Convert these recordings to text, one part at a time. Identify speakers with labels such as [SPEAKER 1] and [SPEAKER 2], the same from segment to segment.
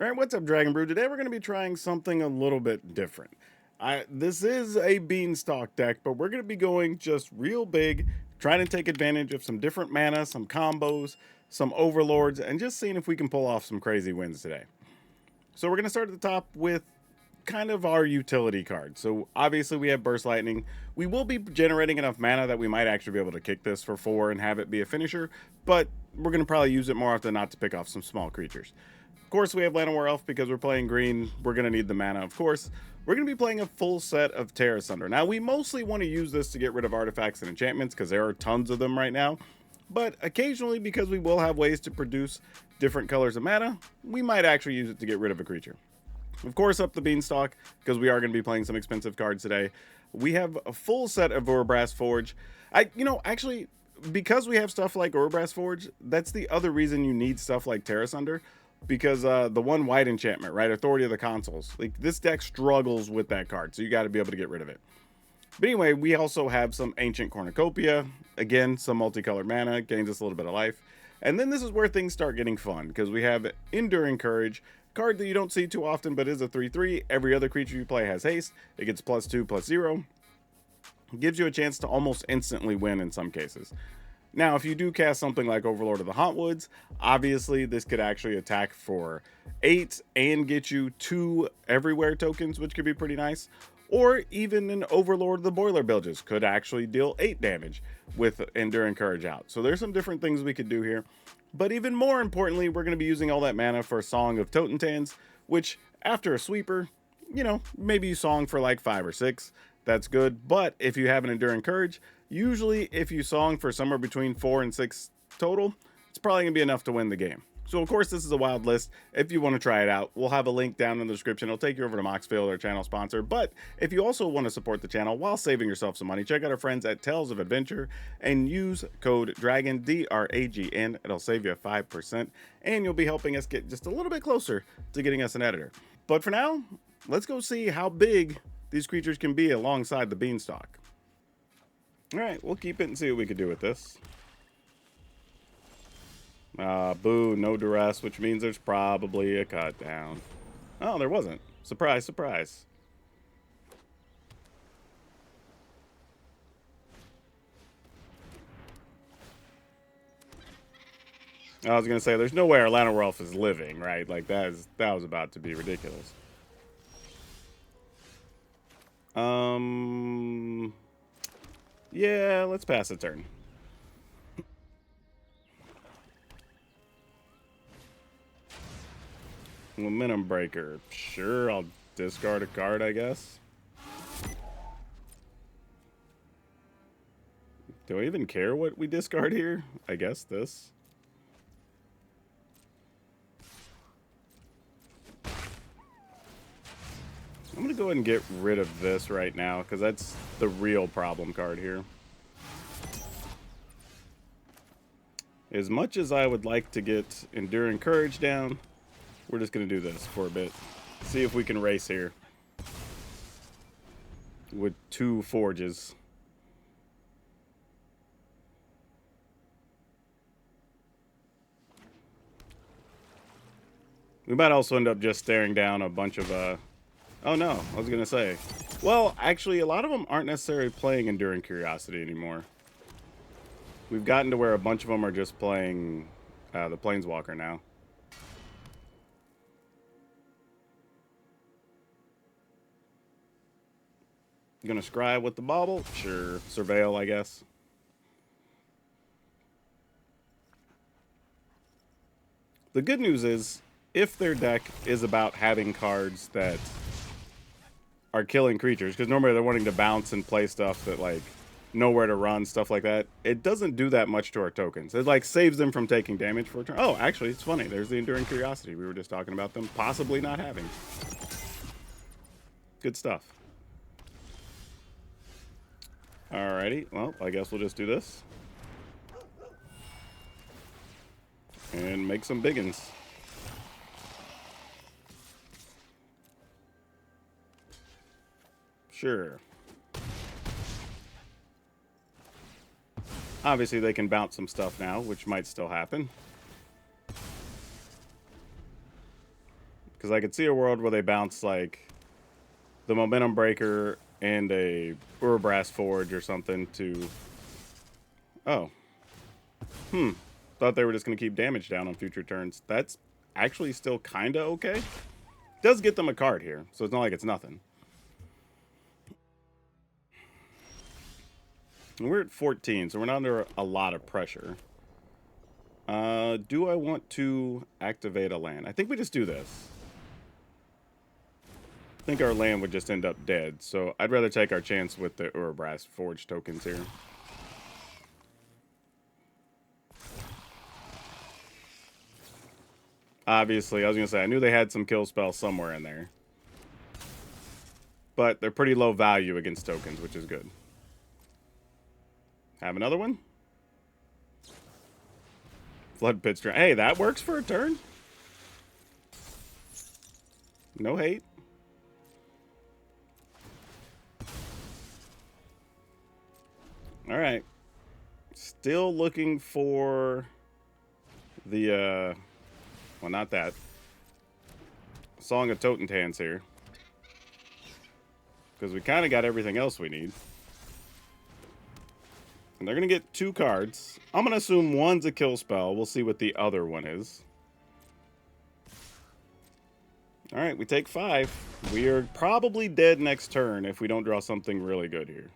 [SPEAKER 1] Alright, what's up, Dragon Brew? Today we're going to be trying something a little bit different. This is a Beanstalk deck, but we're going to be going just real big, trying to take advantage of some different mana, some combos, some overlords, and just seeing if we can pull off some crazy wins today. So we're going to start at the top with kind of our utility card. So obviously we have Burst Lightning. We will be generating enough mana that we might actually be able to kick this for 4 and have it be a finisher, but we're going to probably use it more often than not to pick off some small creatures. Of course, we have Llanowar Elf because we're playing green. We're going to need the mana, of course. We're going to be playing a full set of Terra Sunder. Now, we mostly want to use this to get rid of artifacts and enchantments because there are tons of them right now. But occasionally, because we will have ways to produce different colors of mana, we might actually use it to get rid of a creature. Of course, up the Beanstalk, because we are going to be playing some expensive cards today. We have a full set of Urabrass Forge. Actually, because we have stuff like Urabrass Forge, that's the other reason you need stuff like Terra Sunder. Because the one white enchantment, right? Authority of the Consuls. Like, this deck struggles with that card, so you got to be able to get rid of it. But anyway, we also have some Ancient Cornucopia. Again, some multicolored mana, gains us a little bit of life. And then this is where things start getting fun, because we have Enduring Courage, card that you don't see too often, but is a 3/3. Every other creature you play has haste. It gets +2/+0. It gives you a chance to almost instantly win in some cases. Now, if you do cast something like Overlord of the Hauntwoods, obviously this could actually attack for 8 and get you 2 Everywhere tokens, which could be pretty nice. Or even an Overlord of the Boiler Bilges could actually deal 8 damage with Enduring Courage out. So there's some different things we could do here. But even more importantly, we're going to be using all that mana for Song of Totentanz, which after a sweeper, maybe you song for like 5 or 6. That's good. But if you have an Enduring Courage, usually if you song for somewhere between 4 and 6 total, it's probably going to be enough to win the game. So of course this is a wild list. If you want to try it out, we'll have a link down in the description. It'll take you over to Moxfield, our channel sponsor. But if you also want to support the channel while saving yourself some money, check out our friends at Tales of Adventure and use code DRAGON, DRAGN. It'll save you 5% and you'll be helping us get just a little bit closer to getting us an editor. But for now, let's go see how big these creatures can be alongside the Beanstalk. Alright, we'll keep it and see what we can do with this. Boo, no duress, which means there's probably a cut down. Oh, there wasn't. Surprise, surprise. I was gonna say, there's no way our Llanowar Elf is living, right? Like, that was about to be ridiculous. Yeah, let's pass a turn. Momentum Breaker. Sure, I'll discard a card, I guess. Do I even care what we discard here? I guess this. I'm going to go ahead and get rid of this right now, because that's the real problem card here. As much as I would like to get Enduring Courage down, we're just going to do this for a bit. See if we can race here. With 2 forges. We might also end up just staring down a bunch of, oh no, I was going to say. Well, actually, a lot of them aren't necessarily playing Enduring Curiosity anymore. We've gotten to where a bunch of them are just playing the Planeswalker now. Gonna scry with the bauble? Sure. Surveil, I guess. The good news is, if their deck is about having cards that are killing creatures, because normally they're wanting to bounce and play stuff that, like, nowhere to run, stuff like that, it doesn't do that much to our tokens. It, like, saves them from taking damage for a turn. Oh, actually, it's funny. There's the Enduring Curiosity. We were just talking about them possibly not having. Good stuff. Alrighty, well, I guess we'll just do this. And make some biggins. Sure. Obviously, they can bounce some stuff now, which might still happen. Because I could see a world where they bounce, like, the Momentum Breaker and a Urabrass Forge or something to... Oh. Thought they were just going to keep damage down on future turns. That's actually still kind of okay. Does get them a card here, so it's not like it's nothing. And we're at 14, so we're not under a lot of pressure. Do I want to activate a land? I think we just do this. I think our land would just end up dead, so I'd rather take our chance with the Urabrass Forge tokens here. Obviously, I was going to say, I knew they had some kill spells somewhere in there. But they're pretty low value against tokens, which is good. Have another one? Flood Pit Strand. Hey, that works for a turn. No hate. All right. Still looking for the, well, not that. Song of Totentanz here. Because we kind of got everything else we need. And they're going to get 2 cards. I'm going to assume one's a kill spell. We'll see what the other one is. All right, we take 5. We are probably dead next turn if we don't draw something really good here.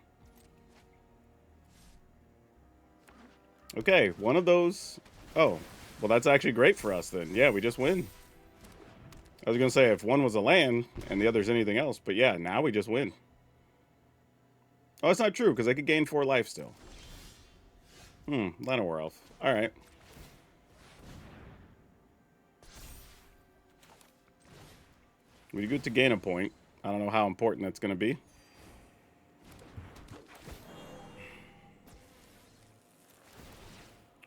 [SPEAKER 1] Okay, one of those... Oh, well, that's actually great for us then. Yeah, we just win. I was going to say if one was a land and the other's anything else. But yeah, now we just win. Oh, that's not true because I could gain 4 life still. Llanowar Elf. All right. We get to gain a point. I don't know how important that's going to be.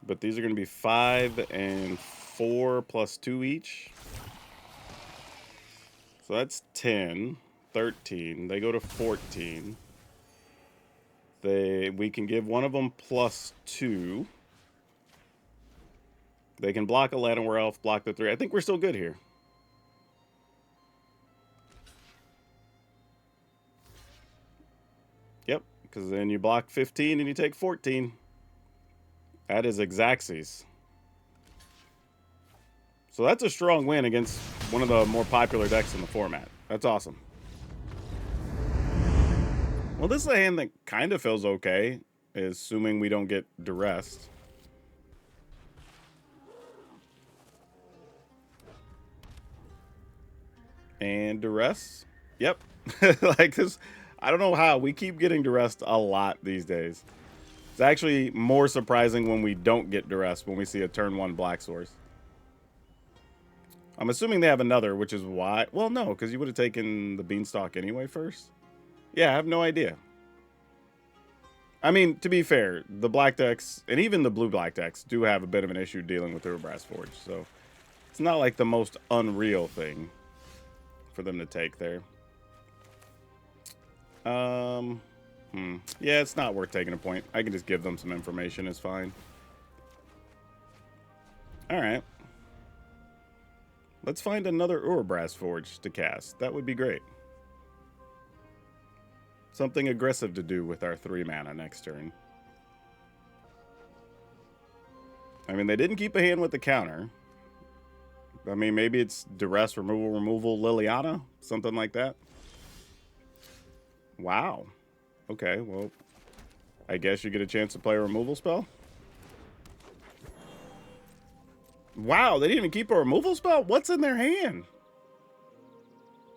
[SPEAKER 1] But these are going to be 5 and 4 plus 2 each. So that's 10, 13. They go to 14. We can give one of them plus 2. They can block a Llanowar Elf, block the 3. I think we're still good here. Yep, because then you block 15 and you take 14. That is Xaxes. So that's a strong win against one of the more popular decks in the format. That's awesome. Well, this is a hand that kind of feels okay, assuming we don't get duressed. And duress. Yep. Like this, I don't know how. We keep getting duressed a lot these days. It's actually more surprising when we don't get duressed, when we see a turn 1 Black Source. I'm assuming they have another, which is why... Well, no, because you would have taken the Beanstalk anyway first. Yeah, I have no idea. I mean, to be fair, the black decks, and even the blue-black decks, do have a bit of an issue dealing with the Urabrass Forge, so it's not like the most unreal thing for them to take there. Yeah, it's not worth taking a point. I can just give them some information, it's fine. Alright. Let's find another Urabrass Forge to cast. That would be great. Something aggressive to do with our 3 mana next turn. I mean, they didn't keep a hand with the counter. I mean, maybe it's duress, removal, Liliana? Something like that. Wow. Okay, well, I guess you get a chance to play a removal spell? Wow, they didn't even keep a removal spell? What's in their hand?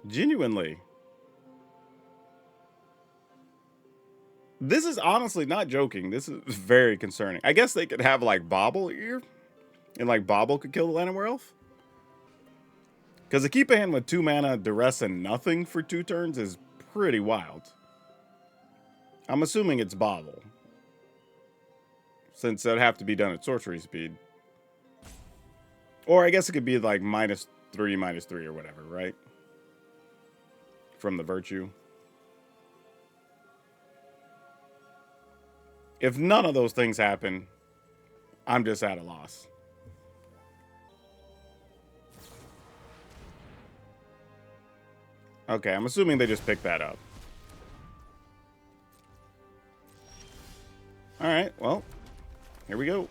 [SPEAKER 1] Genuinely. This is honestly not joking. This is very concerning. I guess they could have, like, Bobble here. And, like, Bobble could kill the Llanowar Elf. Because to keep a hand with 2 mana, duress, and nothing for 2 turns is pretty wild. I'm assuming it's Bobble. Since that'd have to be done at sorcery speed. Or I guess it could be like -3, -3 or whatever, right? From the Virtue. If none of those things happen, I'm just at a loss. Okay, I'm assuming they just picked that up. Alright, well, here we go.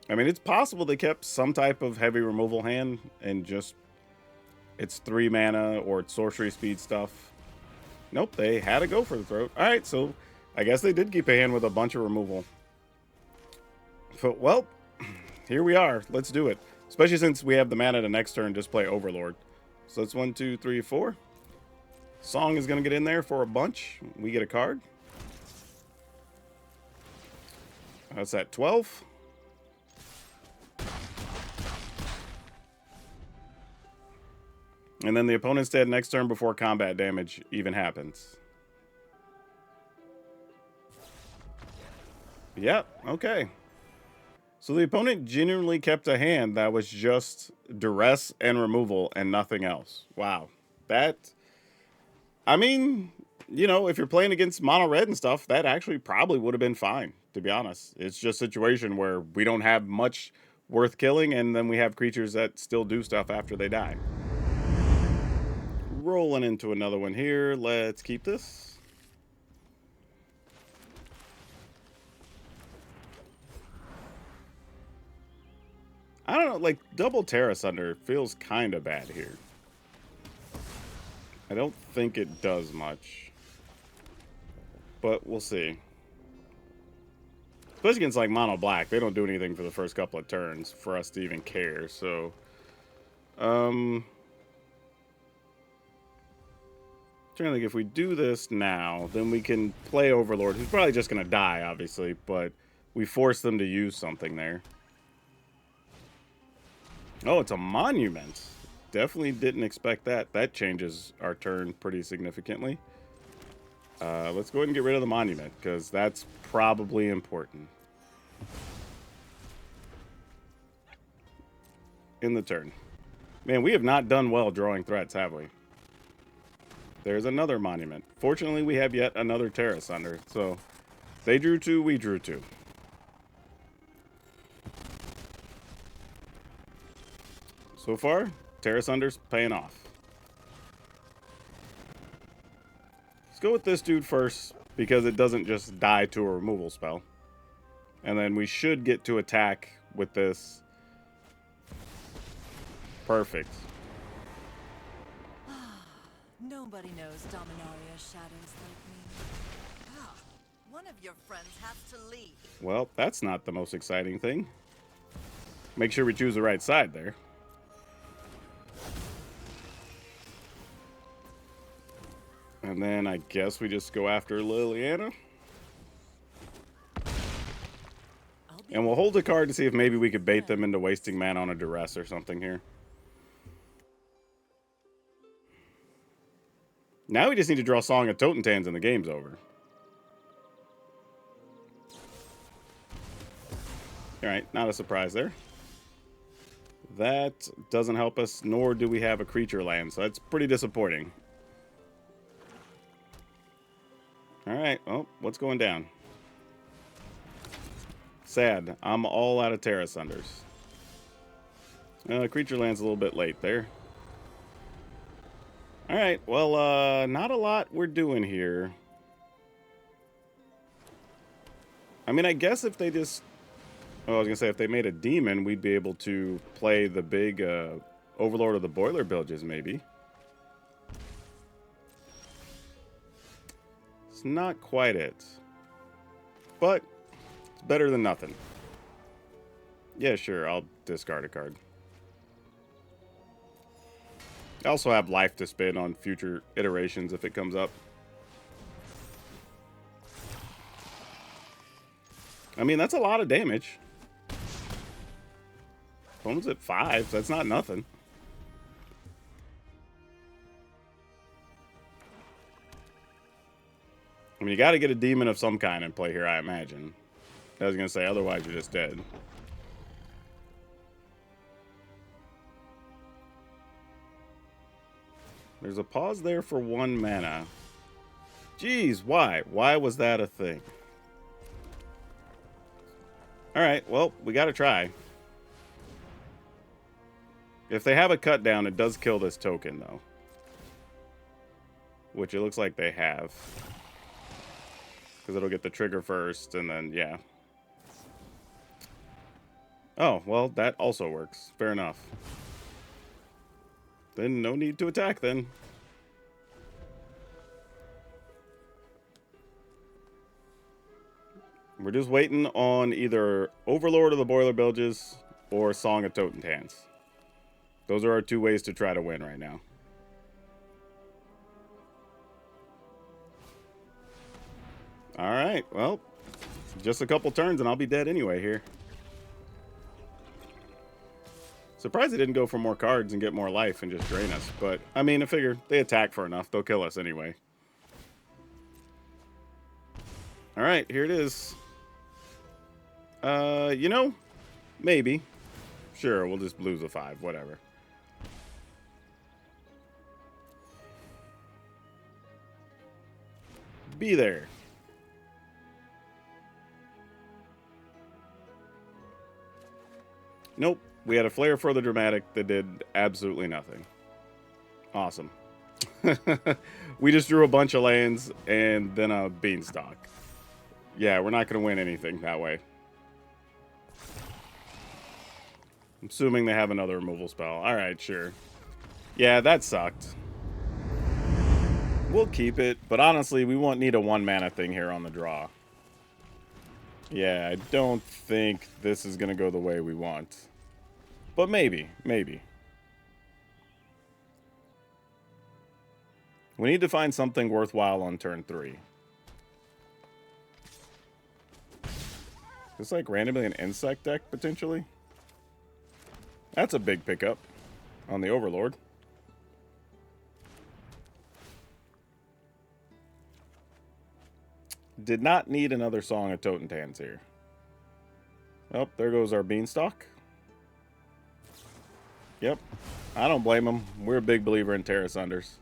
[SPEAKER 1] I mean, it's possible they kept some type of heavy removal hand and just it's 3 mana or it's sorcery speed stuff. Nope, they had to go for the throat. Alright, so I guess they did keep a hand with a bunch of removal. So, well, here we are. Let's do it. Especially since we have the mana to next turn just play Overlord. So that's 1, 2, 3, 4. Song is going to get in there for a bunch. We get a card. That's at 12. And then the opponent's dead next turn before combat damage even happens. Yep, okay. So the opponent genuinely kept a hand that was just duress and removal and nothing else. Wow. That, I mean, you know, if you're playing against mono red and stuff, that actually probably would have been fine, to be honest. It's just a situation where we don't have much worth killing, and then we have creatures that still do stuff after they die. Rolling into another one here. Let's keep this. I don't know, like, double Terra Sunder feels kind of bad here. I don't think it does much. But we'll see. Especially against, like, mono black. They don't do anything for the first couple of turns for us to even care, so... trying to think, if we do this now, then we can play Overlord, who's probably just going to die, obviously, but we force them to use something there. Oh, it's a monument. Definitely didn't expect that. That changes our turn pretty significantly. Let's go ahead and get rid of the monument, because that's probably important. In the turn. Man, we have not done well drawing threats, have we? There's another monument. Fortunately, we have yet another Terra Sunder. So, they drew 2, we drew 2. So far, Terra Sunder's paying off. Let's go with this dude first, because it doesn't just die to a removal spell. And then we should get to attack with this. Perfect.
[SPEAKER 2] Nobody knows Dominaria's shadows like me. Ah, one of your friends has to leave.
[SPEAKER 1] Well, that's not the most exciting thing. Make sure we choose the right side there. And then I guess we just go after Liliana. And we'll hold a card to see if maybe we could bait them into wasting mana on a duress or something here. Now we just need to draw Song of Totentanz and the game's over. Alright, not a surprise there. That doesn't help us, nor do we have a creature land, so that's pretty disappointing. Alright, well, what's going down? Sad. I'm all out of Terra Sunders. Creature land's a little bit late there. Alright, well, not a lot we're doing here. I mean, I guess if they just... Oh, I was going to say, if they made a demon, we'd be able to play the big Overlord of the Boiler Bilges, maybe. It's not quite it. But, it's better than nothing. Yeah, sure, I'll discard a card. I also have life to spend on future iterations if it comes up. I mean, that's a lot of damage. Opponent's at 5, so that's not nothing. I mean, you got to get a demon of some kind in play here, I imagine. I was going to say, otherwise you're just dead. There's a pause there for 1 mana. Jeez, why? Why was that a thing? Alright, well, we gotta try. If they have a cut down, it does kill this token, though. Which it looks like they have. Because it'll get the trigger first, and then, yeah. Oh, well, that also works. Fair enough. Then no need to attack, then. We're just waiting on either Overlord of the Boiler Bilges or Song of Totentanz. Those are our two ways to try to win right now. Alright, well, just a couple turns and I'll be dead anyway here. Surprised they didn't go for more cards and get more life and just drain us. But, I mean, I figure they attack for enough. They'll kill us anyway. Alright, here it is. You know, maybe. Sure, we'll just lose a 5, whatever. Be there. Nope. We had a Flare for the Dramatic that did absolutely nothing. Awesome. We just drew a bunch of lands and then a Beanstalk. Yeah, we're not going to win anything that way. I'm assuming they have another removal spell. Alright, sure. Yeah, that sucked. We'll keep it, but honestly, we won't need a 1-mana thing here on the draw. Yeah, I don't think this is going to go the way we want. But maybe, maybe. We need to find something worthwhile on turn 3. It's like randomly an insect deck, potentially. That's a big pickup on the Overlord. Did not need another Song of Totentanz here. Oh, there goes our Beanstalk. Yep. I don't blame him. We're a big believer in Terra Sunders.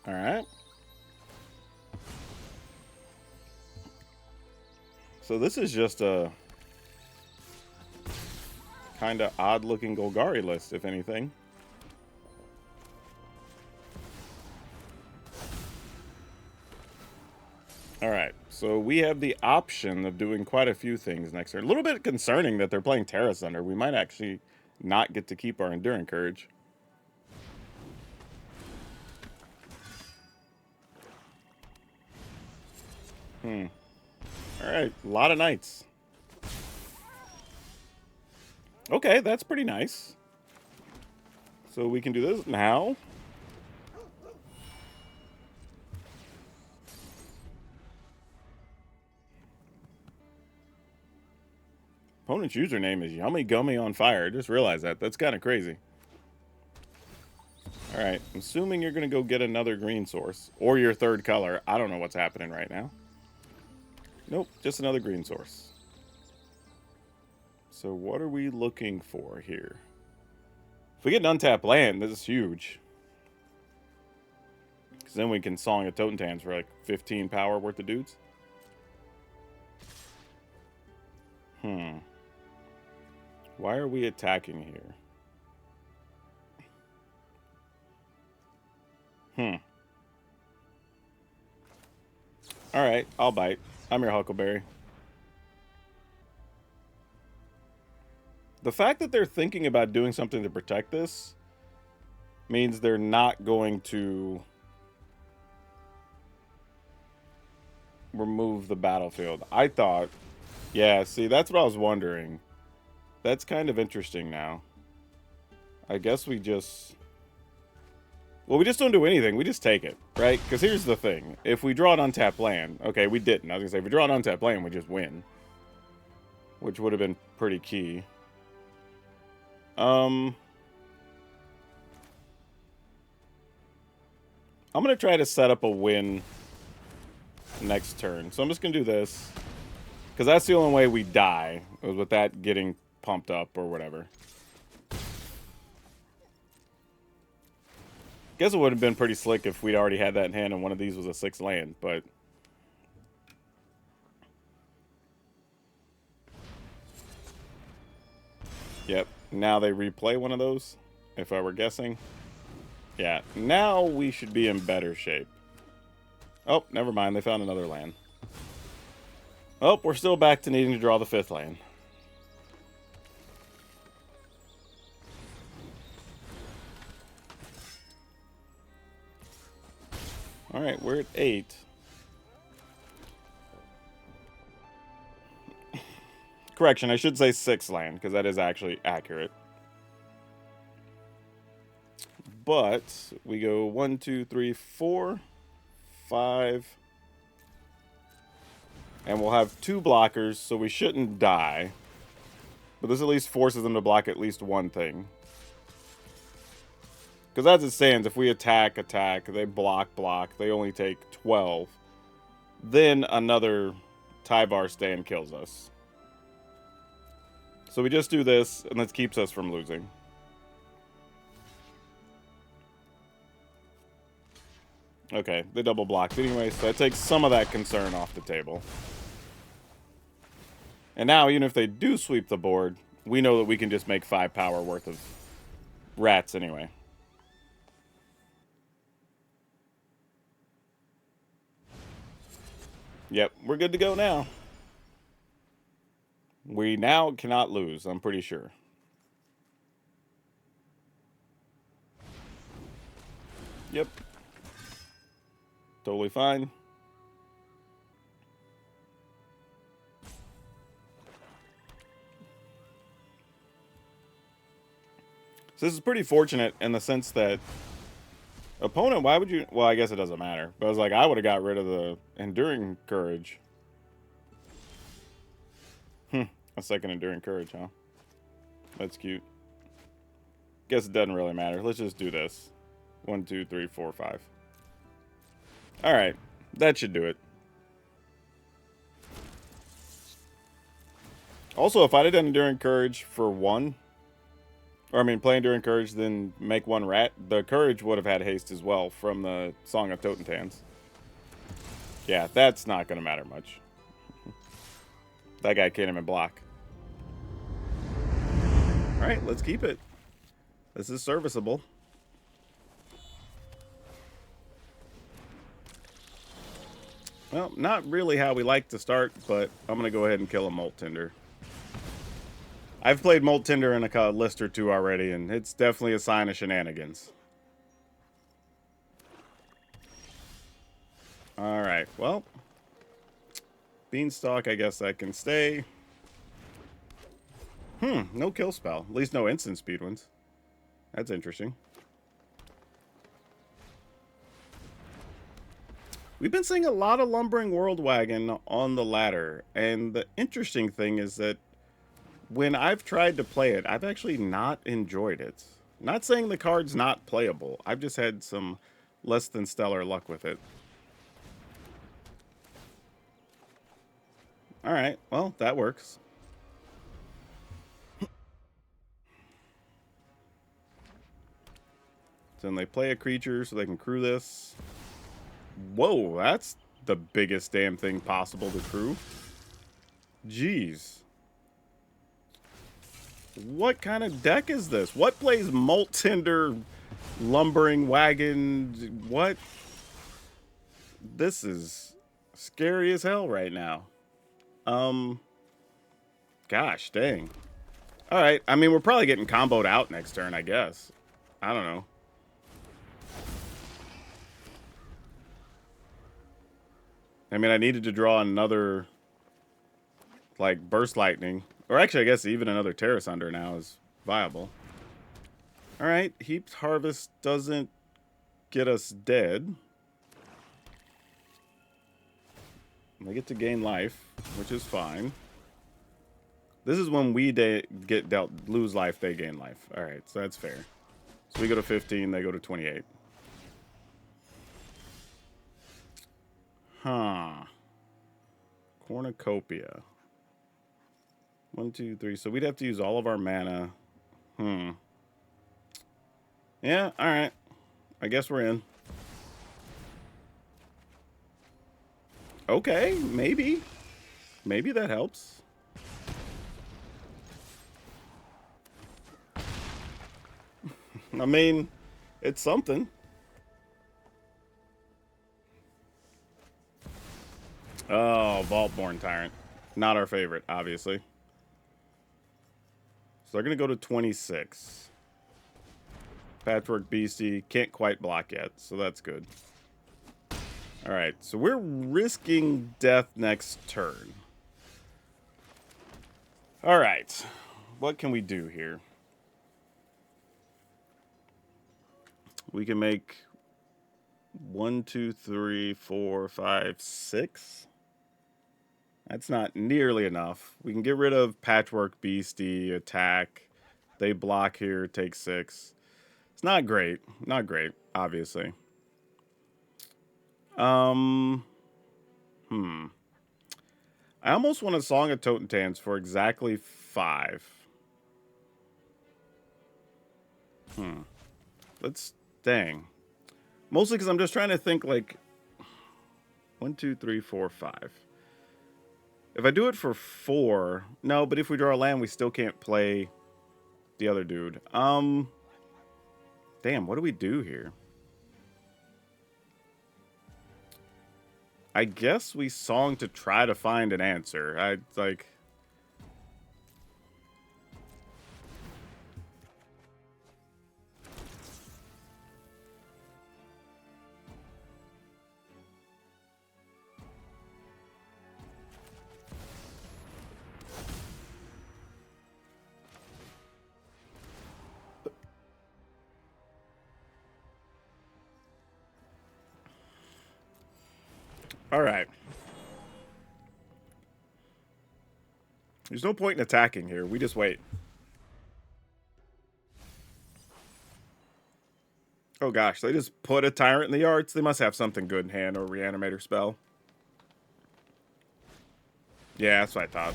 [SPEAKER 1] Alright. So this is just a kind of odd-looking Golgari list, if anything. Alright, so we have the option of doing quite a few things next turn. A little bit concerning that they're playing Terra Sunder. We might actually not get to keep our Enduring Courage. Alright, a lot of knights. Okay, that's pretty nice. So we can do this now. Opponent's username is Yummy Gummy on Fire. Just realized that. That's kind of crazy. Alright, I'm assuming you're going to go get another green source. Or your third color. I don't know what's happening right now. Nope, just another green source. So what are we looking for here? If we get an untapped land, this is huge. Because then we can Song of Totentanz for like 15 power worth of dudes. Why are we attacking here? Alright, I'll bite. I'm your Huckleberry. The fact that they're thinking about doing something to protect this means they're not going to remove the battlefield. I thought, yeah, see, that's what I was wondering. That's kind of interesting now. I guess we just... Well, we just don't do anything. We just take it, right? Because here's the thing. If we draw an untapped land... Okay, we didn't. I was going to say, if we draw an untapped land, we just win. Which would have been pretty key. I'm going to try to set up a win next turn. So I'm just going to do this. Because that's the only way we die. Was with that getting pumped up or whatever. Guess it would have been pretty slick if we'd already had that in hand and one of these was a 6 land, but Yep. Now they replay one of those, if I were guessing. Yeah. Now we should be in better shape. Oh, never mind. They found another land. Oh, we're still back to needing to draw the 5th land. Alright, we're at 8. Correction, I should say 6 land, because that is actually accurate. But we go 1, 2, 3, 4, 5. And we'll have 2 blockers, so we shouldn't die. But this at least forces them to block at least one thing. Because as it stands, if we attack, they block, they only take 12. Then another Tyvar stand kills us. So we just do this, and this keeps us from losing. Okay, they double blocked anyway, so that takes some of that concern off the table. And now, even if they do sweep the board, we know that we can just make 5 power worth of rats anyway. Yep, we're good to go now. We now cannot lose, I'm pretty sure. Yep. Totally fine. So this is pretty fortunate in the sense that opponent, why would you... Well, I guess it doesn't matter. But I was like, I would have got rid of the Enduring Courage. A second Enduring Courage, huh? That's cute. Guess it doesn't really matter. Let's just do this. 1, 2, 3, 4, 5. Alright. That should do it. Also, if I'd have done Enduring Courage for 1... Or, I mean, play Enduring Courage, then make 1 rat. The Courage would have had haste as well from the Song of Totentanz. Yeah, that's not going to matter much. That guy can't even block. Alright, let's keep it. This is serviceable. Well, not really how we like to start, but I'm going to go ahead and kill a Molt Tinder. I've played Molt Tinder in a list or 2 already, and it's definitely a sign of shenanigans. Alright, well. Beanstalk, I guess that can stay. No kill spell. At least no instant speed ones. That's interesting. We've been seeing a lot of Lumbering World Wagon on the ladder, and the interesting thing is that when I've tried to play it, I've actually not enjoyed it. Not saying the card's not playable. I've just had some less than stellar luck with it. Alright, well, that works. So then they play a creature so they can crew this. Whoa, that's the biggest damn thing possible to crew. Jeez. What kind of deck is this? What plays Molt Tinder, Lumbering Wagon? What? This is scary as hell right now. Gosh, dang. Alright, I mean, we're probably getting comboed out next turn, I guess. I don't know. I mean, I needed to draw another, like, Burst Lightning. Or actually, I guess even another Terra Sunder now is viable. Alright, Heaped Harvest doesn't get us dead. They get to gain life, which is fine. This is when we get dealt lose life, they gain life. Alright, so that's fair. So we go to 15, they go to 28. Huh. Cornucopia. 1, 2, 3. So we'd have to use all of our mana. Yeah, alright. I guess we're in. Okay, maybe. Maybe that helps. I mean, it's something. Oh, Vaultborn Tyrant. Not our favorite, obviously. So they're going to go to 26. Patchwork Beastie can't quite block yet, so that's good. Alright, so we're risking death next turn. Alright, what can we do here? We can make 1, 2, 3, 4, 5, 6. That's not nearly enough. We can get rid of Patchwork Beastie, attack. They block here, take 6. It's not great. Not great, obviously. I almost want a Song of Totentanz for exactly 5. Let's... Dang. Mostly because I'm just trying to think, like... 1, 2, 3, 4, 5. If I do it for 4... No, but if we draw a land, we still can't play the other dude. Damn, what do we do here? I guess we song to try to find an answer. Like... Alright. There's no point in attacking here. We just wait. Oh gosh, they just put a Tyrant in the yards. They must have something good in hand or Reanimator spell. Yeah, that's what I thought.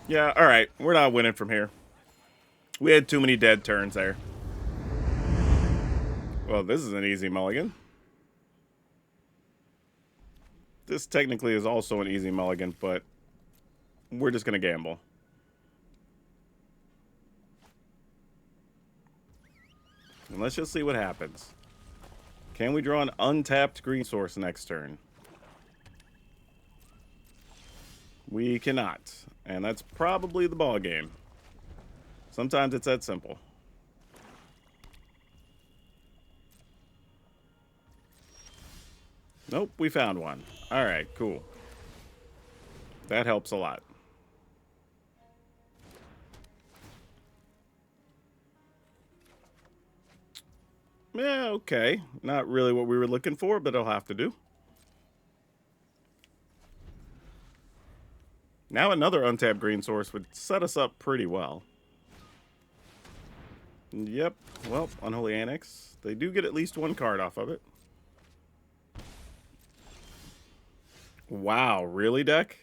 [SPEAKER 1] Yeah, alright. We're not winning from here. We had too many dead turns there. Well, this is an easy mulligan. This technically is also an easy mulligan, but we're just going to gamble. And let's just see what happens. Can we draw an untapped green source next turn? We cannot. And that's probably the ball game. Sometimes it's that simple. Nope, we found one. Alright, cool. That helps a lot. Yeah, okay. Not really what we were looking for, but it'll have to do. Now another untapped green source would set us up pretty well. Yep. Well, Unholy Annex. They do get at least one card off of it. Wow, really, deck?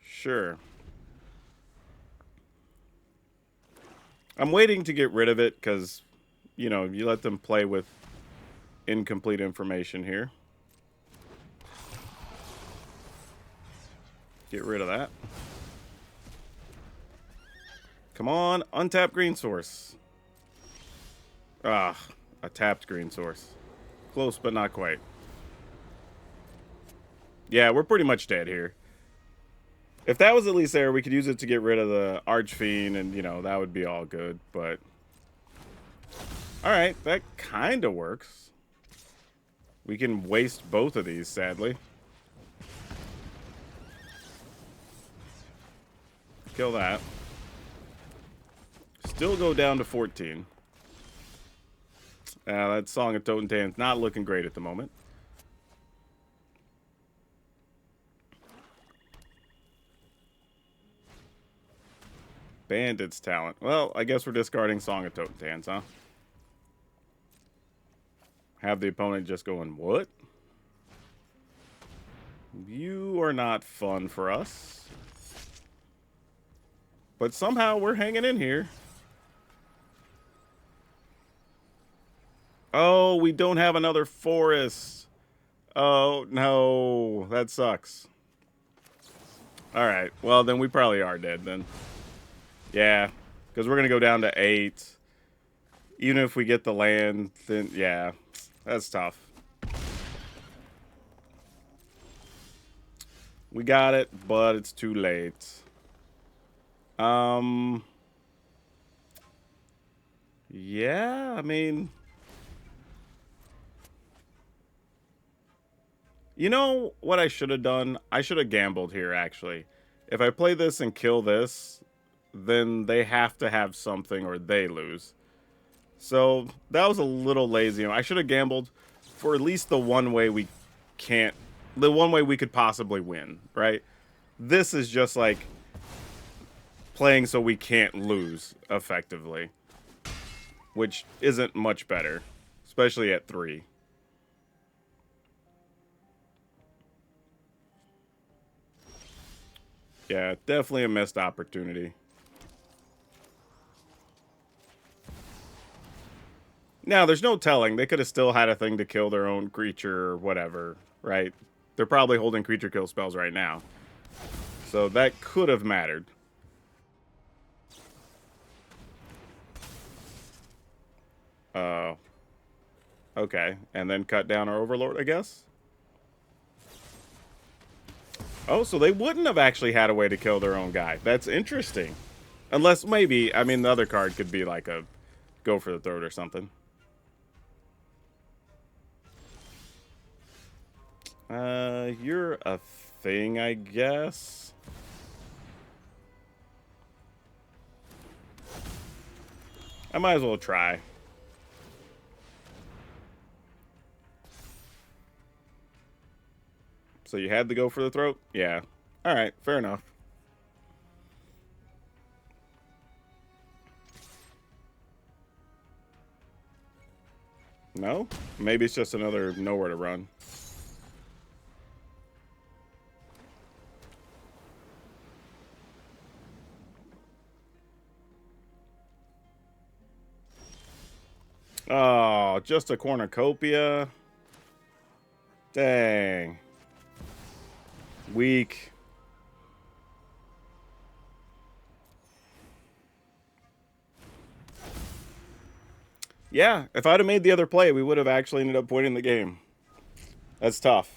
[SPEAKER 1] Sure. I'm waiting to get rid of it because, you know, you let them play with incomplete information here. Get rid of that. Come on, untapped green source. Ah, a tapped green source. Close, but not quite. Yeah, we're pretty much dead here. If that was at least there, we could use it to get rid of the Archfiend, and, you know, that would be all good, but... Alright, that kind of works. We can waste both of these, sadly. Kill that. Still go down to 14. That Song of Totentanz not looking great at the moment. Bandit's Talent. Well, I guess we're discarding Song of Totentanz, huh? Have the opponent just going, what? You are not fun for us. But somehow we're hanging in here. Oh, we don't have another forest. Oh, no. That sucks. Alright, well, then we probably are dead, then. Yeah, because we're going to go down to 8. Even if we get the land, then yeah, that's tough. We got it, but it's too late. Yeah, I mean, you know what I should have done? I should have gambled here, actually. If I play this and kill this, then they have to have something or they lose. So that was a little lazy. I should have gambled for at least the one way we can't, the one way we could possibly win, right? This is just like playing so we can't lose effectively, which isn't much better, especially at 3. Yeah, definitely a missed opportunity. Now, there's no telling. They could have still had a thing to kill their own creature or whatever, right? They're probably holding creature kill spells right now. So that could have mattered. Okay. And then cut down our Overlord, I guess? Oh, so they wouldn't have actually had a way to kill their own guy. That's interesting. Unless maybe, I mean, the other card could be like a go for the throat or something. You're a thing, I guess. I might as well try. So you had to go for the throat? Yeah. Alright, fair enough. No? Maybe it's just another nowhere to run. Oh, just a cornucopia? Dang. Weak. Yeah, if I'd have made the other play, we would have actually ended up winning the game. That's tough.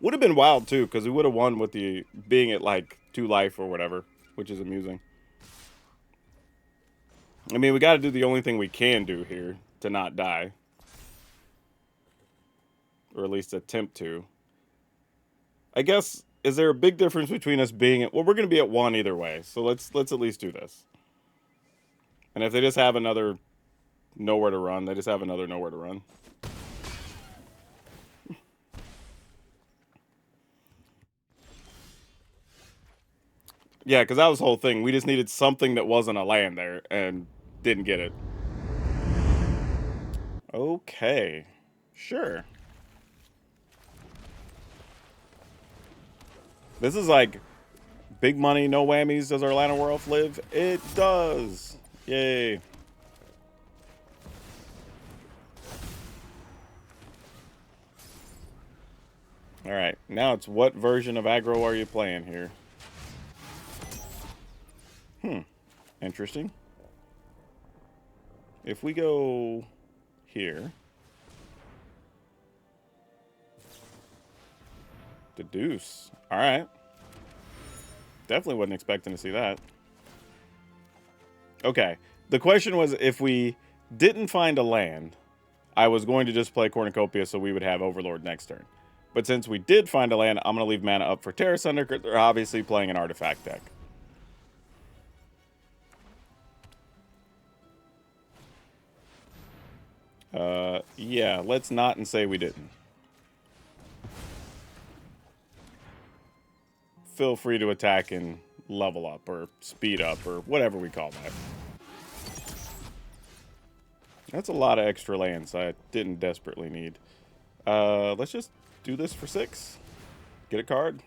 [SPEAKER 1] Would have been wild, too, because we would have won with the being at, like, 2 life or whatever, which is amusing. I mean, we got to do the only thing we can do here to not die. Or at least attempt to. I guess, is there a big difference between us being at... Well, we're going to be at 1 either way, so let's at least do this. And if they just have another nowhere to run, they just have another nowhere to run. Yeah, because that was the whole thing. We just needed something that wasn't a land there, and didn't get it. Okay. Sure. This is like big money, no whammies. Does our Lana Werewolf live? It does. Yay. Alright, now it's what version of aggro are you playing here? Interesting. If we go here. The deuce. Alright. Definitely wasn't expecting to see that. Okay. The question was if we didn't find a land, I was going to just play Cornucopia so we would have Overlord next turn. But since we did find a land, I'm going to leave mana up for Terra Sunder because they're obviously playing an artifact deck. Yeah, let's not and say we didn't. Feel free to attack and level up or speed up or whatever we call that. That's a lot of extra lands I didn't desperately need. Let's just do this for 6. Get a card.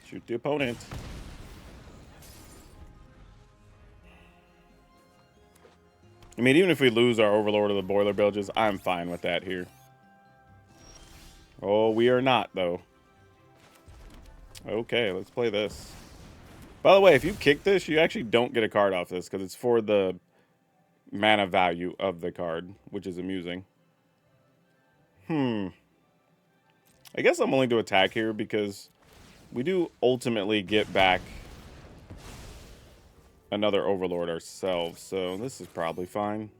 [SPEAKER 1] Shoot the opponent. I mean, even if we lose our Overlord of the Boiler Bilges, I'm fine with that here. Oh, we are not, though. Okay, let's play this. By the way, if you kick this, you actually don't get a card off this, because it's for the mana value of the card, which is amusing. I guess I'm willing to attack here, because we do ultimately get back another Overlord ourselves, so this is probably fine.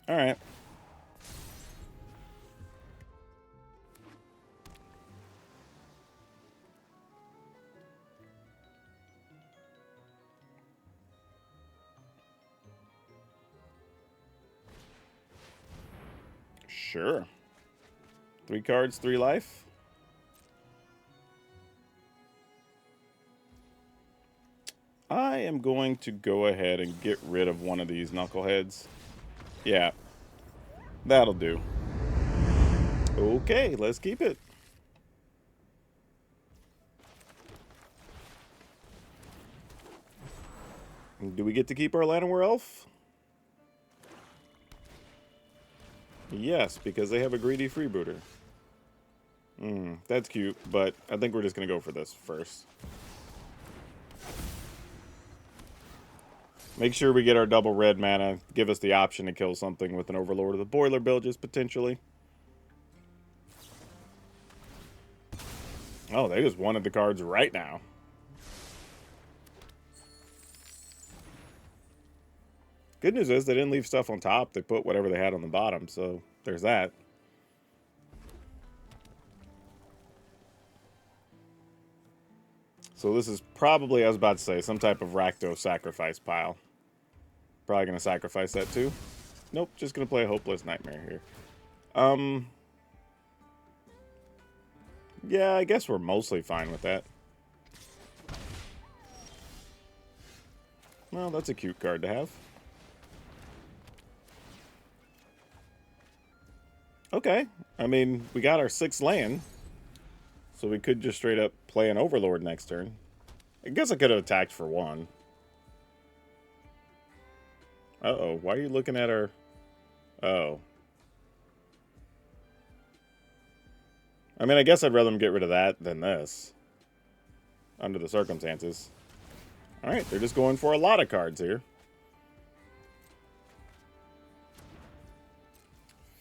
[SPEAKER 1] Alright. Sure. 3 cards, 3 life. I am going to go ahead and get rid of one of these knuckleheads. Yeah. That'll do. Okay, let's keep it. Do we get to keep our Llanowar Elf? Yes, because they have a greedy freebooter. That's cute, but I think we're just going to go for this first. Make sure we get our double red mana. Give us the option to kill something with an Overlord of the Boiler Bilges, potentially. Oh, they just wanted the cards right now. Good news is they didn't leave stuff on top. They put whatever they had on the bottom, so there's that. So this is probably, I was about to say, some type of Rakdos Sacrifice pile. Probably going to sacrifice that too. Nope, just going to play a Hopeless Nightmare here. Yeah, I guess we're mostly fine with that. Well, that's a cute card to have. Okay, I mean, we got our 6th land. So we could just straight up play an Overlord next turn. I guess I could have attacked for 1. Uh-oh, why are you looking at our... Oh. I mean, I guess I'd rather them get rid of that than this. Under the circumstances. Alright, they're just going for a lot of cards here.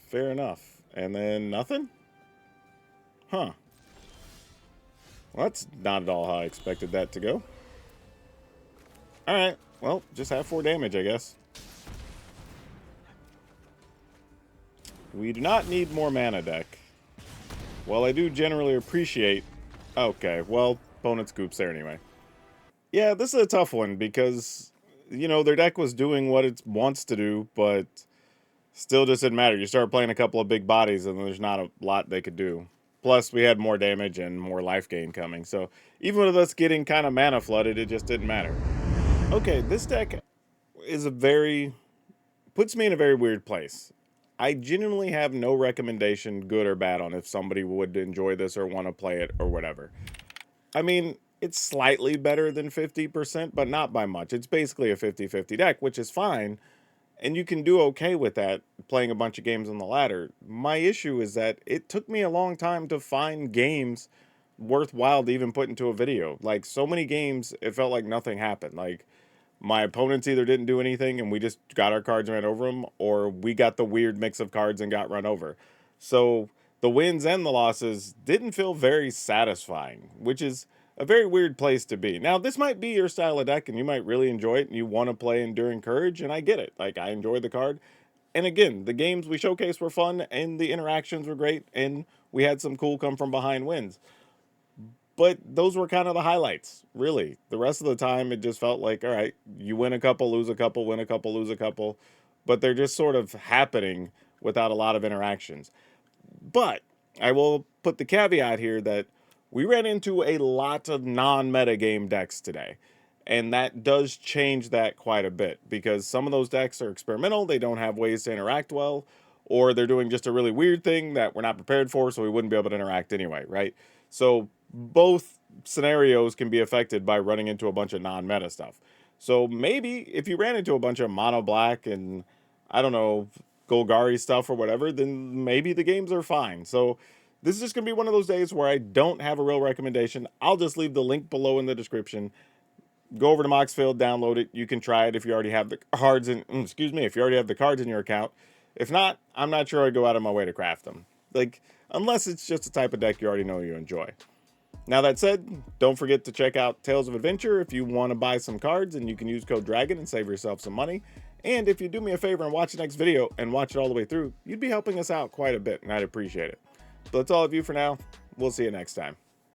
[SPEAKER 1] Fair enough. And then nothing? Huh. Well, that's not at all how I expected that to go. Alright, well, just have 4 damage, I guess. We do not need more mana, deck. Well, I do generally appreciate... Okay, well, opponent scoops there anyway. Yeah, this is a tough one because, you know, their deck was doing what it wants to do, but still just didn't matter. You start playing a couple of big bodies and there's not a lot they could do. Plus, we had more damage and more life gain coming. So, even with us getting kind of mana flooded, it just didn't matter. Okay, this deck is puts me in a very weird place. I genuinely have no recommendation, good or bad, on if somebody would enjoy this or want to play it or whatever. I mean, it's slightly better than 50%, but not by much. It's basically a 50-50 deck, which is fine. And you can do okay with that, playing a bunch of games on the ladder. My issue is that it took me a long time to find games worthwhile to even put into a video. Like, so many games, it felt like nothing happened. Like, my opponents either didn't do anything and we just got our cards and ran over them, or we got the weird mix of cards and got run over. So the wins and the losses didn't feel very satisfying, which is a very weird place to be. Now, this might be your style of deck and you might really enjoy it and you want to play Enduring Courage, and I get it. Like, I enjoy the card. And again, the games we showcased were fun and the interactions were great and we had some cool come from behind wins. But those were kind of the highlights, really. The rest of the time, it just felt like, all right, you win a couple, lose a couple, win a couple, lose a couple. But they're just sort of happening without a lot of interactions. But I will put the caveat here that we ran into a lot of non-meta game decks today. And that does change that quite a bit, because some of those decks are experimental, they don't have ways to interact well, or they're doing just a really weird thing that we're not prepared for, so we wouldn't be able to interact anyway, right? So both scenarios can be affected by running into a bunch of non-meta stuff. So maybe if you ran into a bunch of mono black and, I don't know, Golgari stuff or whatever, then maybe the games are fine. So this is just going to be one of those days where I don't have a real recommendation. I'll just leave the link below in the description. Go over to Moxfield, download it. You can try it if you already have the cards in, if you already have the cards in your account. If not, I'm not sure I'd go out of my way to craft them. Like, unless it's just a type of deck you already know you enjoy. Now that said, don't forget to check out Tales of Adventure if you want to buy some cards, and you can use code DRAGON and save yourself some money. And if you do me a favor and watch the next video and watch it all the way through, you'd be helping us out quite a bit, and I'd appreciate it. But that's all of you for now. We'll see you next time.